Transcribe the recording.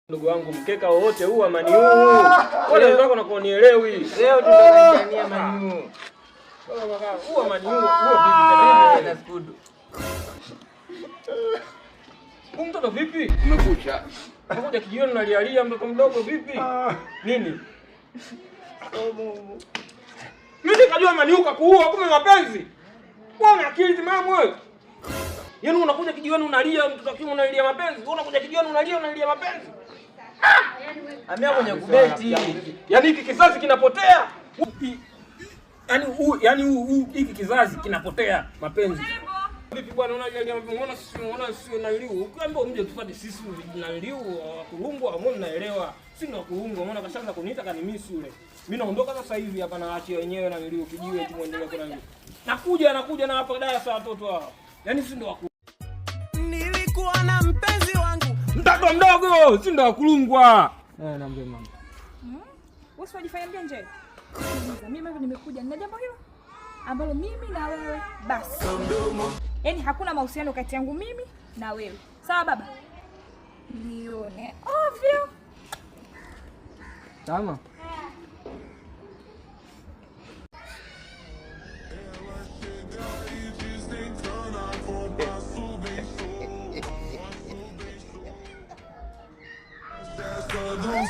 Ndugu wangu mkeka wote huu wa Man U. Wale wenzako na kunielewi. Leo tunangania Man U. Huu wa Man U, huo vipi tena skudu? Mtoto vipi? Umekucha. Unakuja kijioni unalialia mtoto mdogo vipi? Nini? Mimi kajua Man U kakuua kumbe mapenzi. Wewe una akili timamu wewe. Yaani unakuja kijioni unalia mtoto kimu unalia mapenzi. Wewe unakuja kijioni unalia mapenzi. Amia kwenye kubeti. Yaani hiki kizazi kinapotea. Yaani hiki kizazi kinapotea mapenzi. Vipi bwana unaona sisi na liu. Ukiambia mje tufuate sisi na liu kulungwa au mnaelewa. Si ndo kulungwa unaona kashaanza kuniita kanimisi yule. Mimi naondoka sasa hivi hapa na waachia wenyewe na liu kijiwe tu muendelee kuna liu. Nakuja na hapa darasa watoto hao. Yaani si ndo nilikuwa na mpenzi wangu mtoto mdogo, si ndo wakulungwa. Naambia mama. Wewe unajifanya mjanja. Mimi mimi nimekuja na jambo hilo ambalo mimi na wewe basi. Yaani hakuna mahusiano kati yangu mimi na wewe. Sawa baba? Nione. Ovyo. Tama. Don't